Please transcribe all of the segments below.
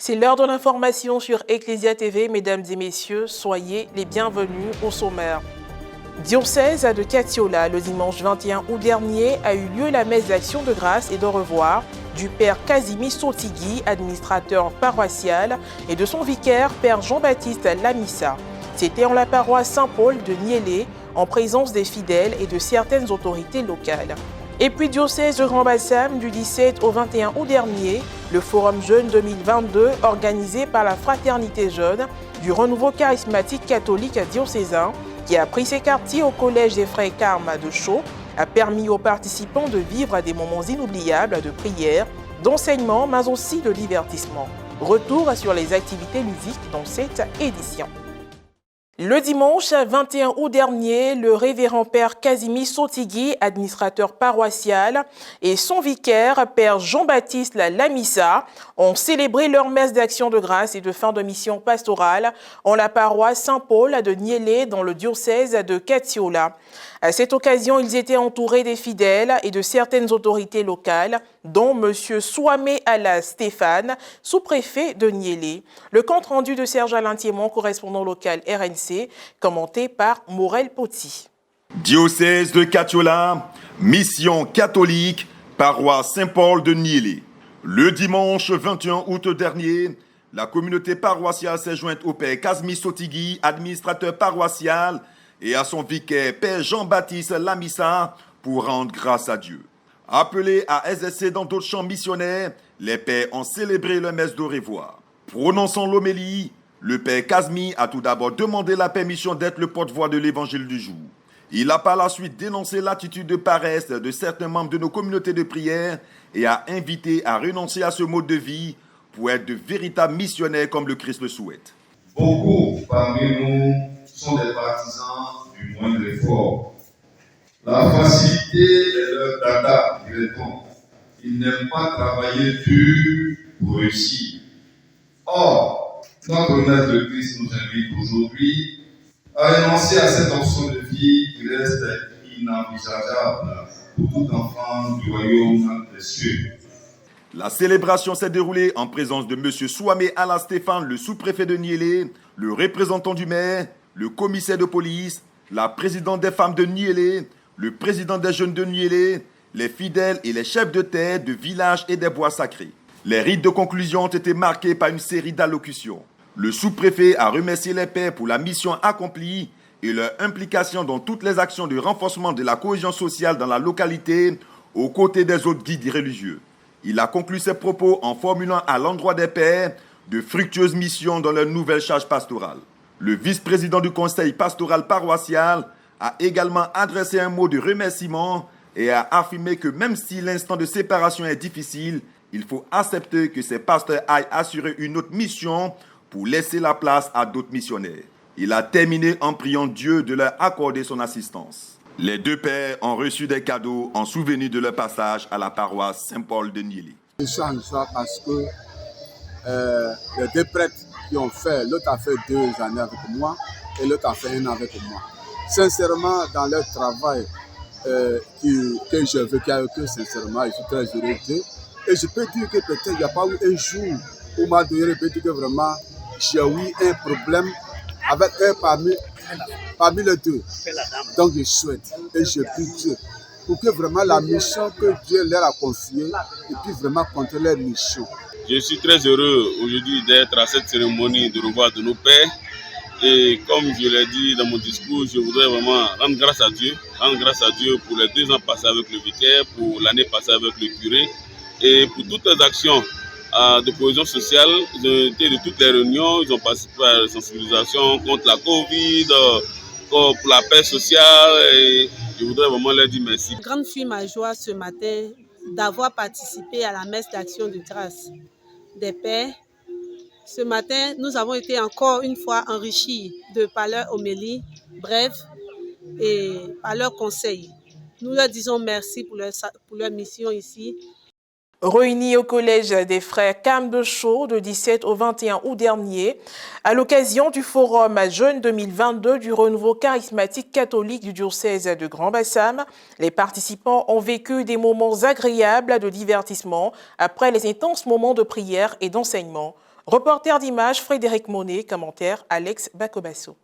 C'est l'heure de l'information sur Ecclesia TV. Mesdames et messieurs, soyez les bienvenus au sommaire. Diocèse de Catiola, le dimanche 21 août dernier, a eu lieu la messe d'action de grâce et de revoir du père Casimir Sotigui, administrateur paroissial, et de son vicaire, père Jean-Baptiste Lamissa. C'était en la paroisse Saint-Paul de Niélé, en présence des fidèles et de certaines autorités locales. Et puis diocèse de Grand-Bassam, du 17 au 21 août dernier, le Forum Jeune 2022, organisé par la Fraternité Jeune du Renouveau Charismatique Catholique Diocésain, qui a pris ses quartiers au Collège des Frères Carmes de Chaux, a permis aux participants de vivre des moments inoubliables de prière, d'enseignement, mais aussi de divertissement. Retour sur les activités ludiques dans cette édition. Le dimanche 21 août dernier, le révérend père Casimir Sotigui, administrateur paroissial, et son vicaire, père Jean-Baptiste Lamissa, ont célébré leur messe d'action de grâce et de fin de mission pastorale en la paroisse Saint-Paul de Niélé dans le diocèse de Catiola. À cette occasion, ils étaient entourés des fidèles et de certaines autorités locales, dont M. Souamé Ala Stéphane, sous-préfet de Niélé. Le compte-rendu de Serge Alain Thiémon, correspondant local RNC, commenté par Morel Poti. Diocèse de Catiola, mission catholique, paroisse Saint-Paul de Niélé. Le dimanche 21 août dernier, la communauté paroissiale s'est jointe au père Casimir Sotigui, administrateur paroissial, et à son vicaire, père Jean-Baptiste Lamissa, pour rendre grâce à Dieu. Appelés à exercer dans d'autres champs missionnaires, les pères ont célébré leur messe de revoir. Prononçant l'homélie, le père Casimir a tout d'abord demandé la permission d'être le porte-voix de l'évangile du jour. Il a par la suite dénoncé l'attitude de paresse de certains membres de nos communautés de prière et a invité à renoncer à ce mode de vie pour être de véritables missionnaires comme le Christ le souhaite. Beaucoup parmi nous sont des partisans du moindre effort. La facilité est leur dada, dirait-on. Ils n'aiment pas travailler dur pour réussir. Or, notre maître Christ nous invite aujourd'hui à renoncer à cette option de vie qui reste inenvisageable pour tout enfant du royaume des cieux. La célébration s'est déroulée en présence de M. Souamé Ala Stéphane, le sous-préfet de Niélé, le représentant du maire, le commissaire de police, la présidente des femmes de Niélé, le président des jeunes de Niélé, les fidèles et les chefs de terre de villages et des bois sacrés. Les rites de conclusion ont été marqués par une série d'allocutions. Le sous-préfet a remercié les pères pour la mission accomplie et leur implication dans toutes les actions de renforcement de la cohésion sociale dans la localité, aux côtés des autres guides religieux. Il a conclu ses propos en formulant à l'endroit des pères de fructueuses missions dans leur nouvelle charge pastorale. Le vice-président du conseil pastoral paroissial a également adressé un mot de remerciement et a affirmé que même si l'instant de séparation est difficile, il faut accepter que ces pasteurs aillent assurer une autre mission pour laisser la place à d'autres missionnaires. Il a terminé en priant Dieu de leur accorder son assistance. Les deux pères ont reçu des cadeaux en souvenir de leur passage à la paroisse Saint-Paul de Niélé. Je suis en joie parce que les deux prêtres qui ont fait, l'autre a fait 2 années avec moi et l'autre a fait 1 an avec moi. Sincèrement, dans leur travail que j'ai vécu avec eux, sincèrement, je suis très heureux d'eux. Et je peux dire que peut-être il n'y a pas eu un jour où m'a donné, je peux dire que vraiment j'ai eu un problème avec un parmi les deux. Donc je souhaite et je prie Dieu pour que vraiment la mission que Dieu leur a confiée et puisse vraiment continuer leur mission. Je suis très heureux aujourd'hui d'être à cette cérémonie de revoir de nos pères. Et comme je l'ai dit dans mon discours, je voudrais vraiment rendre grâce à Dieu pour les 2 ans passés avec le vicaire, pour l'année passée avec le curé et pour toutes les actions de cohésion sociale. Ils ont été de toutes les réunions, ils ont participé à la sensibilisation contre la Covid, pour la paix sociale et je voudrais vraiment leur dire merci. Grande fut ma joie ce matin d'avoir participé à la messe d'action de grâce des pères. Ce matin, nous avons été encore une fois enrichis par leur homélie brève et par leurs conseils. Nous leur disons merci pour leur mission ici. Réunis au Collège des Frères Carmes de Chaux du 17 au 21 août dernier, à l'occasion du Forum Jeune 2022 du Renouveau Charismatique Catholique du diocèse de Grand-Bassam, les participants ont vécu des moments agréables de divertissement après les intenses moments de prière et d'enseignement. Reporter d'images Frédéric Monet, commentaire Alex Bacobasso.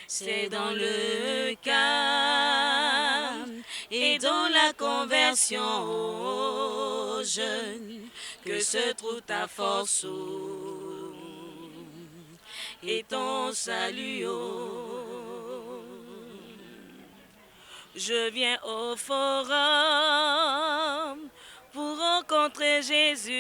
C'est dans le calme et dans la conversion aux jeunes que se trouve ta force et ton salut. Je viens au forum pour rencontrer Jésus.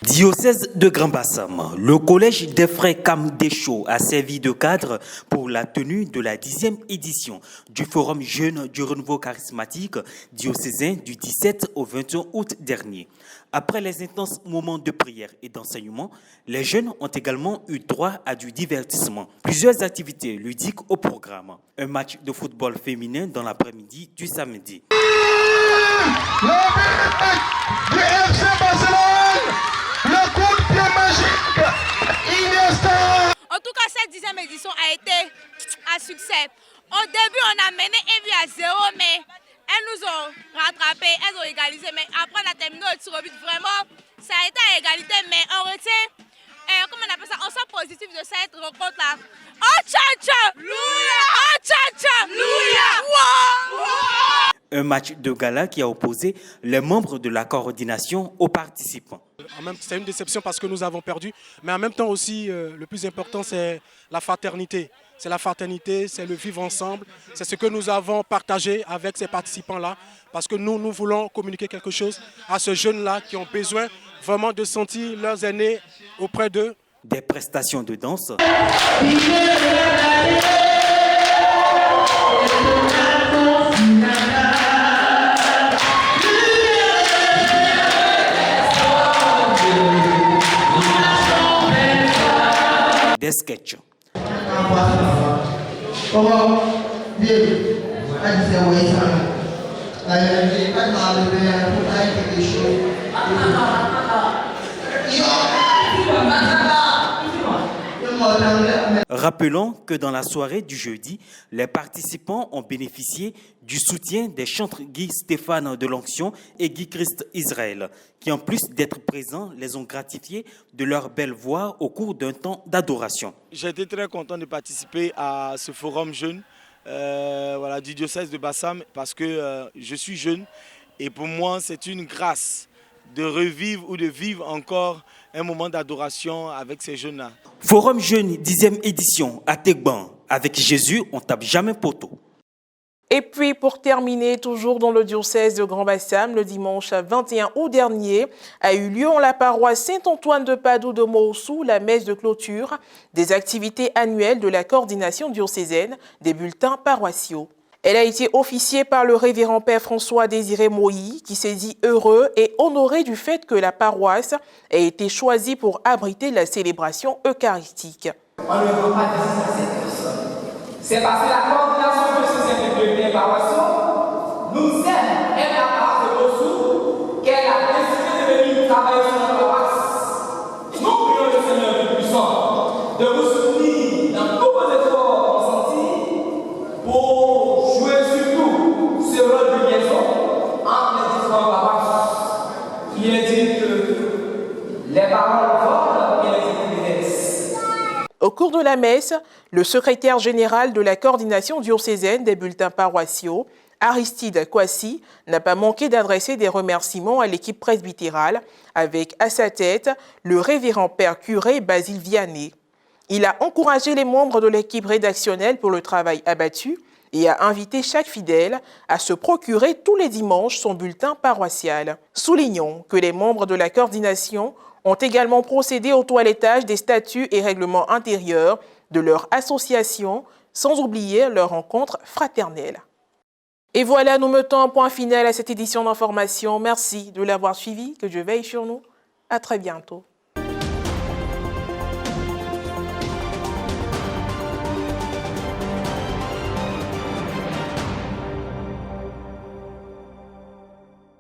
Diocèse de Grand Bassam, le collège des frères Kamdécho a servi de cadre pour la tenue de la 10e édition du Forum Jeunes du Renouveau Charismatique diocésain du 17 au 21 août dernier. Après les intenses moments de prière et d'enseignement, les jeunes ont également eu droit à du divertissement. Plusieurs activités ludiques au programme. Un match de football féminin dans l'après-midi du samedi. En tout cas, cette 10e édition a été un succès. Au début, on a mené un but à 0, mais elles nous ont rattrapé, elles ont égalisé. Mais après, on a terminé au tir au but. Vraiment, ça a été à égalité, mais on retient, comment on appelle ça, on sent positif de cette rencontre-là. Oh, tcha-tcha! Louia! Oh, tcha-tcha! Louia! Wow! Un match de gala qui a opposé les membres de la coordination aux participants. C'est une déception parce que nous avons perdu, mais en même temps aussi, le plus important, c'est la fraternité. C'est la fraternité, c'est le vivre ensemble. C'est ce que nous avons partagé avec ces participants-là, parce que nous voulons communiquer quelque chose à ces jeunes-là qui ont besoin vraiment de sentir leurs aînés auprès d'eux. Des prestations de danse. Des sketchs. Rappelons que dans la soirée du jeudi, les participants ont bénéficié du soutien des chantres Guy Stéphane de l'Onction et Guy Christ Israël, qui en plus d'être présents, les ont gratifiés de leur belle voix au cours d'un temps d'adoration. J'ai été très content de participer à ce forum jeune du diocèse de Bassam parce que je suis jeune et pour moi c'est une grâce de revivre ou de vivre encore un moment d'adoration avec ces jeunes-là. Forum Jeune 10e édition à Tegban. Avec Jésus, on tape jamais poteau. Et puis, pour terminer, toujours dans le diocèse de Grand Bassam, le dimanche 21 août dernier, a eu lieu en la paroisse Saint-Antoine de Padoue de Moussou la messe de clôture des activités annuelles de la coordination diocésaine des bulletins paroissiaux. Elle a été officiée par le révérend père François-Désiré Moïse, qui s'est dit heureux et honoré du fait que la paroisse ait été choisie pour abriter la célébration eucharistique. On ne veut pas dire ça à cette personne. C'est parce que la coordination de ces bulletins paroissiaux nous aime, aime la paroisse de Moussou, qu'elle a décidé de venir travailler sur la paroisse. Nous prions le Seigneur le puissant de vous soutenir dans tous vos efforts consentis pour jouer surtout ce rôle de liaison entre les différentes paroisses. Il est dit que les paroles volent et les écrits laissent. Au cours de la messe, le secrétaire général de la coordination diocésaine des bulletins paroissiaux, Aristide Kouassi, n'a pas manqué d'adresser des remerciements à l'équipe presbytérale, avec à sa tête le révérend père curé Basile Vianney. Il a encouragé les membres de l'équipe rédactionnelle pour le travail abattu et a invité chaque fidèle à se procurer tous les dimanches son bulletin paroissial. Soulignons que les membres de la coordination ont également procédé au toilettage des statuts et règlements intérieurs de leur association, sans oublier leur rencontre fraternelle. Et voilà, nous mettons un point final à cette édition d'information. Merci de l'avoir suivi, que Dieu veille sur nous. À très bientôt.